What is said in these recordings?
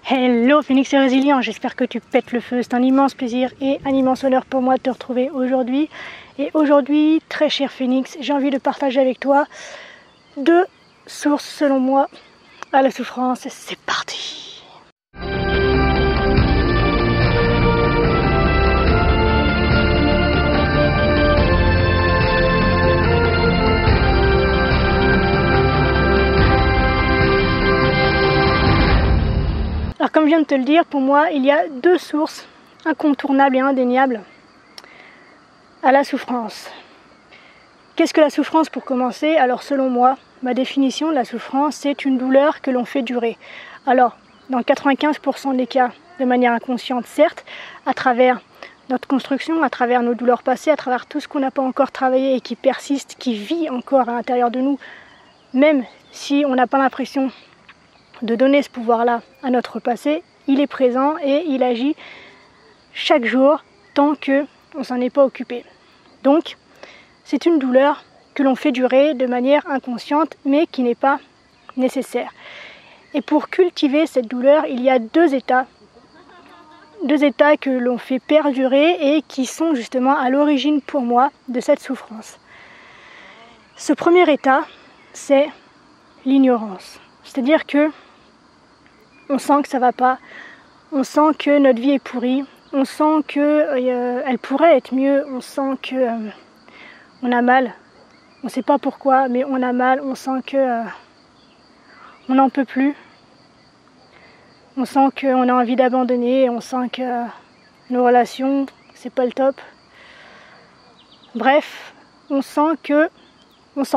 Hello Phoenix et Résilient, j'espère que tu pètes le feu. C'est un immense plaisir et un immense honneur pour moi de te retrouver aujourd'hui. Et aujourd'hui, très cher Phoenix, j'ai envie de partager avec toi 2 sources selon moi à la souffrance. C'est parti! Alors comme je viens de te le dire, pour moi, il y a 2 sources incontournables et indéniables à la souffrance. Qu'est-ce que la souffrance pour commencer? Alors selon moi, ma définition de la souffrance, c'est une douleur que l'on fait durer. Alors, dans 95% des cas, de manière inconsciente, certes, à travers notre construction, à travers nos douleurs passées, à travers tout ce qu'on n'a pas encore travaillé et qui persiste, qui vit encore à l'intérieur de nous, même si on n'a pas l'impression de donner ce pouvoir-là à notre passé, il est présent et il agit chaque jour tant qu'on ne s'en est pas occupé. Donc, c'est une douleur que l'on fait durer de manière inconsciente, mais qui n'est pas nécessaire. Et pour cultiver cette douleur, il y a 2 états que l'on fait perdurer et qui sont justement à l'origine pour moi de cette souffrance. Ce premier état, c'est l'ignorance. C'est-à-dire que on sent que ça va pas, on sent que notre vie est pourrie, on sent que elle pourrait être mieux, on sent que on a mal, on ne sait pas pourquoi, mais on a mal, on sent que on n'en peut plus, on sent qu'on a envie d'abandonner, on sent que nos relations, c'est pas le top. Bref, on sent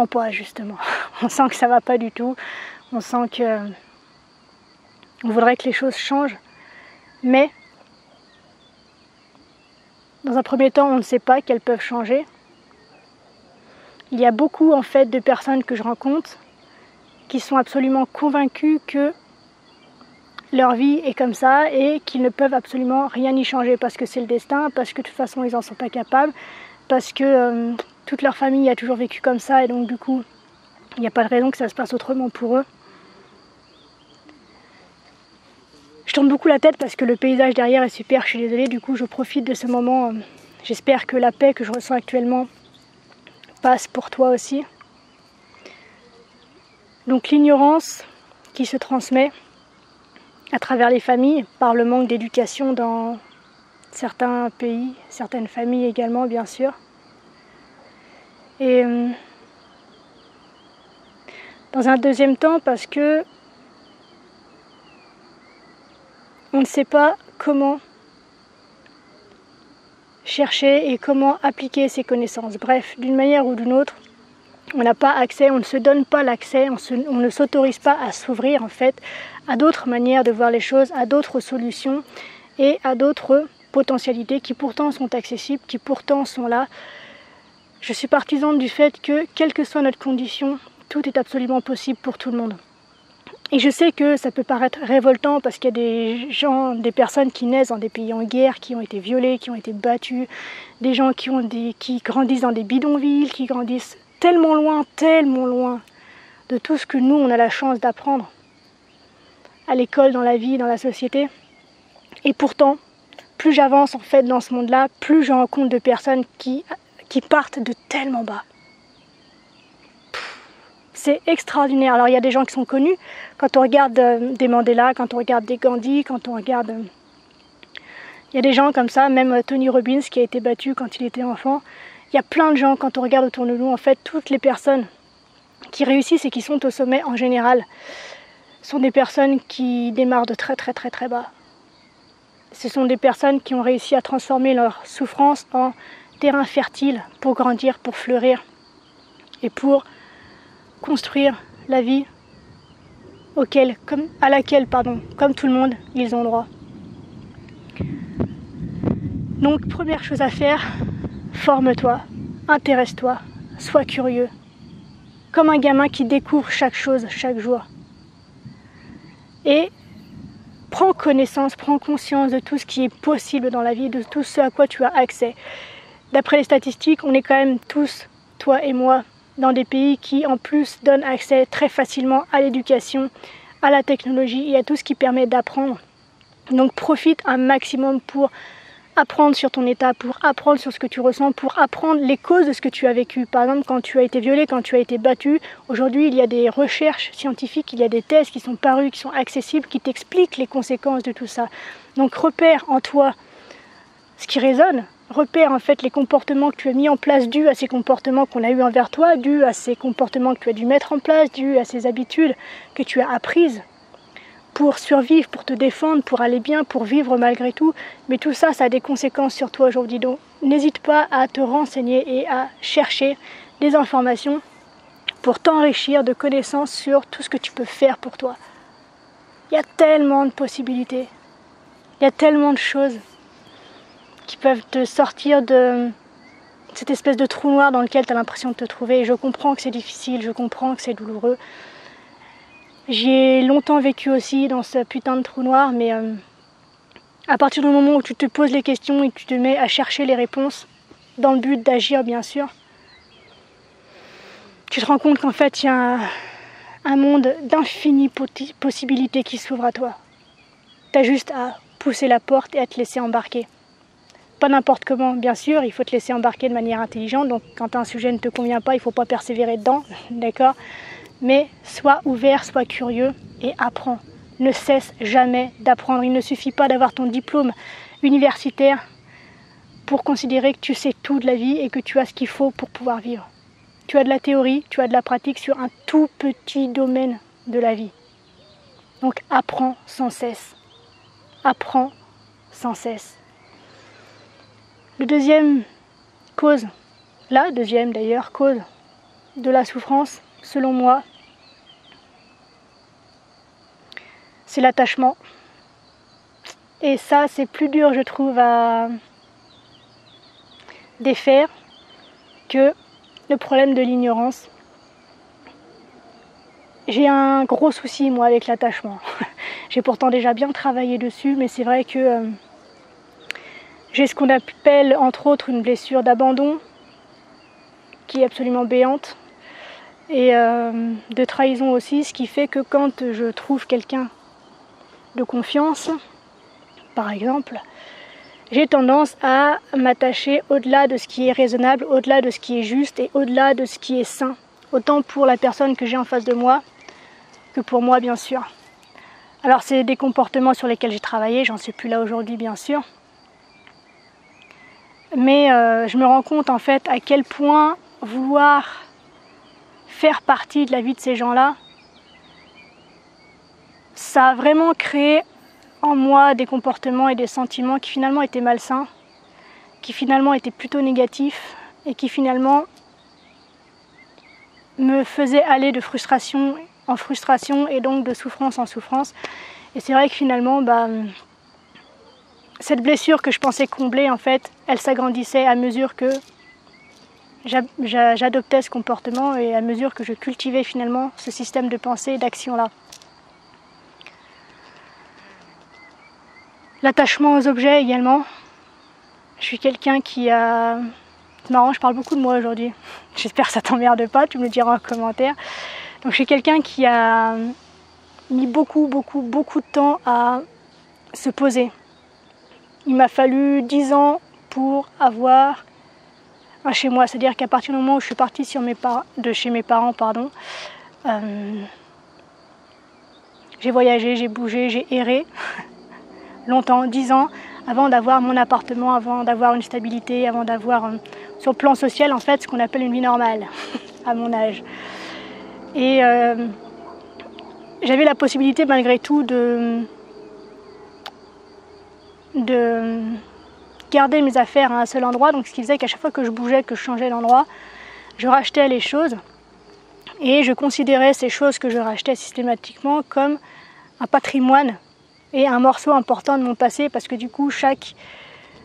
pas justement, on sent que ça va pas du tout, on sent que on voudrait que les choses changent, mais dans un premier temps, on ne sait pas qu'elles peuvent changer. Il y a beaucoup en fait de personnes que je rencontre qui sont absolument convaincues que leur vie est comme ça et qu'ils ne peuvent absolument rien y changer parce que c'est le destin, parce que de toute façon ils n'en sont pas capables, parce que toute leur famille a toujours vécu comme ça et donc du coup il n'y a pas de raison que ça se passe autrement pour eux. Je tourne beaucoup la tête parce que le paysage derrière est super, je suis désolée, du coup je profite de ce moment. J'espère que la paix que je ressens actuellement passe pour toi aussi. Donc l'ignorance qui se transmet à travers les familles, par le manque d'éducation dans certains pays, certaines familles également bien sûr. Et dans un deuxième temps parce que on ne sait pas comment chercher et comment appliquer ces connaissances. Bref, d'une manière ou d'une autre, on n'a pas accès, on ne se donne pas l'accès, on ne s'autorise pas à s'ouvrir en fait à d'autres manières de voir les choses, à d'autres solutions et à d'autres potentialités qui pourtant sont accessibles, qui pourtant sont là. Je suis partisane du fait que, quelle que soit notre condition, tout est absolument possible pour tout le monde. Et je sais que ça peut paraître révoltant parce qu'il y a des gens, des personnes qui naissent dans des pays en guerre, qui ont été violés, qui ont été battus, des gens qui grandissent dans des bidonvilles, qui grandissent tellement loin de tout ce que nous, on a la chance d'apprendre à l'école, dans la vie, dans la société. Et pourtant, plus j'avance en fait dans ce monde-là, plus je rencontre de personnes qui partent de tellement bas. C'est extraordinaire. Alors il y a des gens qui sont connus. Quand on regarde des Mandela, quand on regarde des Gandhi, quand on regarde... Il y a des gens comme ça, même Tony Robbins qui a été battu quand il était enfant. Il y a plein de gens, quand on regarde autour de nous, en fait, toutes les personnes qui réussissent et qui sont au sommet en général sont des personnes qui démarrent de très bas. Ce sont des personnes qui ont réussi à transformer leur souffrance en terrain fertile pour grandir, pour fleurir et pour construire la vie à laquelle, comme tout le monde, ils ont droit. Donc, première chose à faire, forme-toi, intéresse-toi, sois curieux. Comme un gamin qui découvre chaque chose chaque jour. Et prends connaissance, prends conscience de tout ce qui est possible dans la vie, de tout ce à quoi tu as accès. D'après les statistiques, on est quand même tous, toi et moi, dans des pays qui en plus donnent accès très facilement à l'éducation, à la technologie et à tout ce qui permet d'apprendre Donc profite un maximum pour apprendre sur ton état, pour apprendre sur ce que tu ressens, pour apprendre les causes de ce que tu as vécu. Par exemple, quand tu as été violé, quand tu as été battu, aujourd'hui il y a des recherches scientifiques, il y a des thèses qui sont parues, qui sont accessibles, qui t'expliquent les conséquences de tout ça. Donc repère en toi ce qui résonne, repère en fait les comportements que tu as mis en place dus à ces comportements qu'on a eu envers toi, dus à ces comportements que tu as dû mettre en place, dus à ces habitudes que tu as apprises pour survivre, pour te défendre, pour aller bien, pour vivre malgré tout. Mais tout ça, ça a des conséquences sur toi aujourd'hui. Donc n'hésite pas à te renseigner et à chercher des informations pour t'enrichir de connaissances sur tout ce que tu peux faire pour toi. Il y a tellement de possibilités, il y a tellement de choses qui peuvent te sortir de cette espèce de trou noir dans lequel tu as l'impression de te trouver. Et je comprends que c'est difficile, je comprends que c'est douloureux. J'ai longtemps vécu aussi dans ce putain de trou noir, mais à partir du moment où tu te poses les questions et que tu te mets à chercher les réponses, dans le but d'agir bien sûr, tu te rends compte qu'en fait il y a un monde d'infinies possibilités qui s'ouvre à toi. Tu as juste à pousser la porte et à te laisser embarquer. Pas n'importe comment, bien sûr, il faut te laisser embarquer de manière intelligente, donc quand un sujet ne te convient pas, il ne faut pas persévérer dedans, d'accord ? Mais sois ouvert, sois curieux et apprends. Ne cesse jamais d'apprendre. Il ne suffit pas d'avoir ton diplôme universitaire pour considérer que tu sais tout de la vie et que tu as ce qu'il faut pour pouvoir vivre. Tu as de la théorie, tu as de la pratique sur un tout petit domaine de la vie. Donc apprends sans cesse. Apprends sans cesse. La deuxième cause de la souffrance, selon moi, c'est l'attachement. Et ça, c'est plus dur, je trouve, à défaire que le problème de l'ignorance. J'ai un gros souci, moi, avec l'attachement. J'ai pourtant déjà bien travaillé dessus, mais c'est vrai que j'ai ce qu'on appelle, entre autres, une blessure d'abandon, qui est absolument béante. Et de trahison aussi, ce qui fait que quand je trouve quelqu'un de confiance, par exemple, j'ai tendance à m'attacher au-delà de ce qui est raisonnable, au-delà de ce qui est juste et au-delà de ce qui est sain, autant pour la personne que j'ai en face de moi que pour moi bien sûr. Alors c'est des comportements sur lesquels j'ai travaillé, j'en suis plus là aujourd'hui bien sûr, mais je me rends compte en fait à quel point vouloir faire partie de la vie de ces gens-là, ça a vraiment créé en moi des comportements et des sentiments qui finalement étaient malsains, qui finalement étaient plutôt négatifs et qui finalement me faisaient aller de frustration en frustration et donc de souffrance en souffrance. Et c'est vrai que finalement, cette blessure que je pensais combler, en fait, elle s'agrandissait à mesure que j'adoptais ce comportement et à mesure que je cultivais finalement ce système de pensée et d'action-là. L'attachement aux objets également. Je suis quelqu'un qui a... C'est marrant, je parle beaucoup de moi aujourd'hui. J'espère que ça t'emmerde pas, tu me le diras en commentaire. Donc je suis quelqu'un qui a mis beaucoup de temps à se poser. Il m'a fallu 10 ans pour avoir un chez moi. C'est-à-dire qu'à partir du moment où je suis partie de chez mes parents, j'ai voyagé, j'ai bougé, j'ai erré longtemps, 10 ans, avant d'avoir mon appartement, avant d'avoir une stabilité, avant d'avoir, sur le plan social, en fait, ce qu'on appelle une vie normale, à mon âge. Et j'avais la possibilité, malgré tout, de garder mes affaires à un seul endroit, donc ce qui faisait qu'à chaque fois que je bougeais, que je changeais d'endroit, je rachetais les choses, et je considérais ces choses que je rachetais systématiquement comme un patrimoine, et un morceau important de mon passé, parce que du coup chaque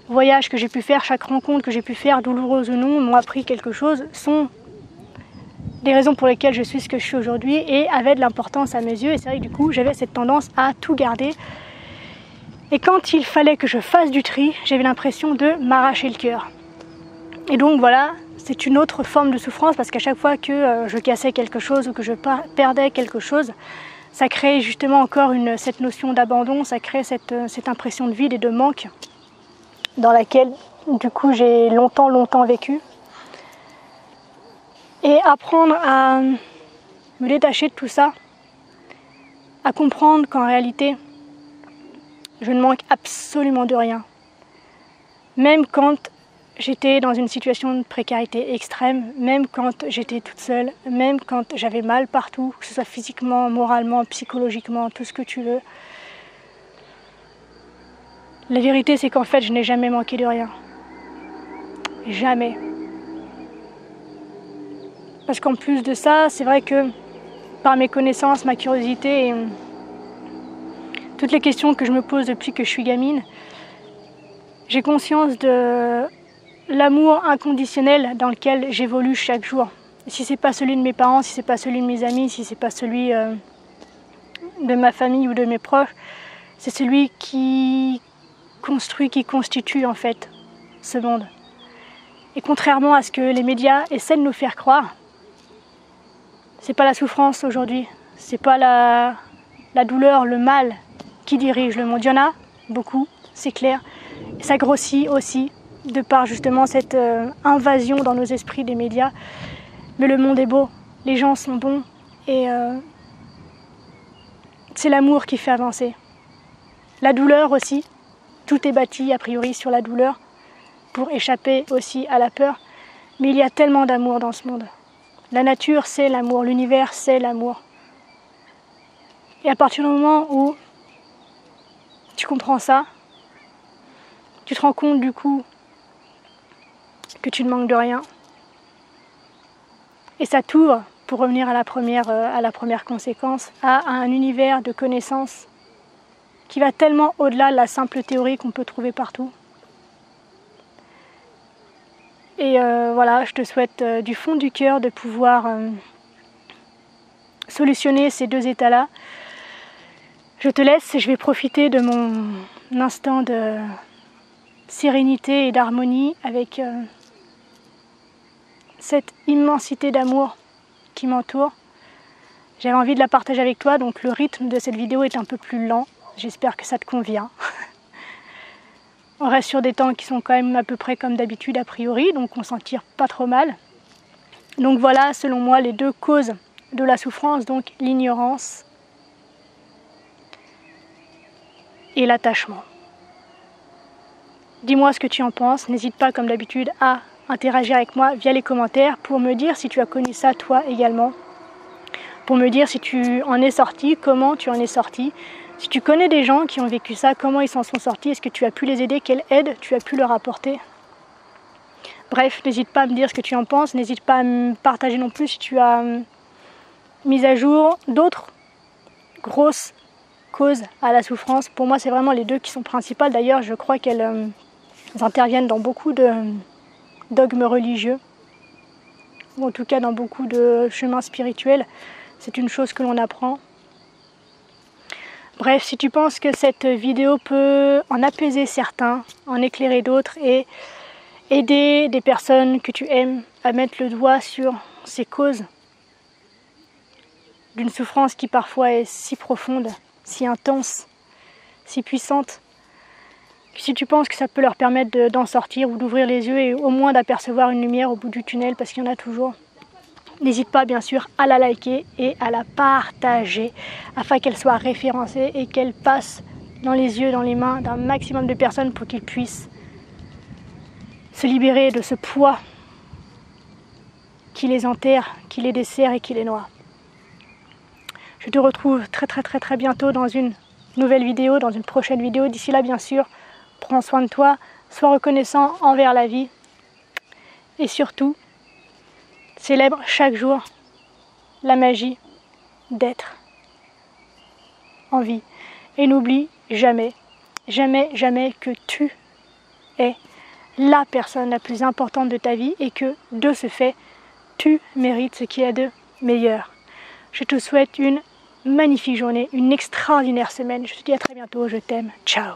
voyage que j'ai pu faire, chaque rencontre que j'ai pu faire, douloureuse ou non, m'ont appris quelque chose, sont des raisons pour lesquelles je suis ce que je suis aujourd'hui et avaient de l'importance à mes yeux. Et c'est vrai que du coup j'avais cette tendance à tout garder, et quand il fallait que je fasse du tri, j'avais l'impression de m'arracher le cœur. Et donc voilà, c'est une autre forme de souffrance, parce qu'à chaque fois que je cassais quelque chose ou que je perdais quelque chose, Ça crée justement encore cette notion d'abandon, ça crée cette impression de vide et de manque dans laquelle du coup j'ai longtemps vécu. Et apprendre à me détacher de tout ça, à comprendre qu'en réalité, je ne manque absolument de rien. Même quand j'étais dans une situation de précarité extrême, même quand j'étais toute seule, même quand j'avais mal partout, que ce soit physiquement, moralement, psychologiquement, tout ce que tu veux. La vérité, c'est qu'en fait, je n'ai jamais manqué de rien. Jamais. Parce qu'en plus de ça, c'est vrai que par mes connaissances, ma curiosité et toutes les questions que je me pose depuis que je suis gamine, j'ai conscience de l'amour inconditionnel dans lequel j'évolue chaque jour. Si c'est pas celui de mes parents, si c'est pas celui de mes amis, si c'est pas celui de ma famille ou de mes proches, c'est celui qui construit, qui constitue en fait ce monde. Et contrairement à ce que les médias essaient de nous faire croire, c'est pas la souffrance aujourd'hui, c'est pas la douleur, le mal qui dirige le monde. Il y en a beaucoup, c'est clair, et ça grossit aussi de par justement cette invasion dans nos esprits des médias. Mais le monde est beau, les gens sont bons et c'est l'amour qui fait avancer. La douleur aussi, tout est bâti a priori sur la douleur pour échapper aussi à la peur. Mais il y a tellement d'amour dans ce monde. La nature, c'est l'amour, l'univers, c'est l'amour. Et à partir du moment où tu comprends ça, tu te rends compte du coup que tu ne manques de rien. Et ça t'ouvre, pour revenir à la première conséquence, à un univers de connaissances qui va tellement au-delà de la simple théorie qu'on peut trouver partout. Et voilà, je te souhaite du fond du cœur de pouvoir solutionner ces deux états-là. Je te laisse et je vais profiter de mon instant de sérénité et d'harmonie avec cette immensité d'amour qui m'entoure. J'avais envie de la partager avec toi, donc le rythme de cette vidéo est un peu plus lent. J'espère que ça te convient. On reste sur des temps qui sont quand même à peu près comme d'habitude a priori, donc on s'en tire pas trop mal. Donc voilà, selon moi, les deux causes de la souffrance, donc l'ignorance et l'attachement. Dis-moi ce que tu en penses, n'hésite pas comme d'habitude à interagir avec moi via les commentaires pour me dire si tu as connu ça toi également, pour me dire si tu en es sorti, comment tu en es sorti. Si tu connais des gens qui ont vécu ça, comment ils s'en sont sortis, est-ce que tu as pu les aider, quelle aide tu as pu leur apporter? Bref, n'hésite pas à me dire ce que tu en penses, n'hésite pas à me partager non plus si tu as mis à jour d'autres grosses causes à la souffrance. Pour moi, c'est vraiment les deux qui sont principales. D'ailleurs, je crois qu'elles interviennent dans beaucoup de dogmes religieux, ou en tout cas dans beaucoup de chemins spirituels. C'est une chose que l'on apprend. Bref, si tu penses que cette vidéo peut en apaiser certains, en éclairer d'autres et aider des personnes que tu aimes à mettre le doigt sur ces causes d'une souffrance qui parfois est si profonde, si intense, si puissante, si tu penses que ça peut leur permettre d'en sortir ou d'ouvrir les yeux et au moins d'apercevoir une lumière au bout du tunnel, parce qu'il y en a toujours, n'hésite pas bien sûr à la liker et à la partager afin qu'elle soit référencée et qu'elle passe dans les yeux, dans les mains d'un maximum de personnes pour qu'ils puissent se libérer de ce poids qui les enterre, qui les dessert et qui les noie. Je te retrouve très bientôt dans une nouvelle vidéo, dans une prochaine vidéo. D'ici là, bien sûr, prends soin de toi, sois reconnaissant envers la vie et surtout, célèbre chaque jour la magie d'être en vie. Et n'oublie jamais que tu es la personne la plus importante de ta vie et que de ce fait, tu mérites ce qu'il y a de meilleur. Je te souhaite une magnifique journée, une extraordinaire semaine. Je te dis à très bientôt, je t'aime. Ciao.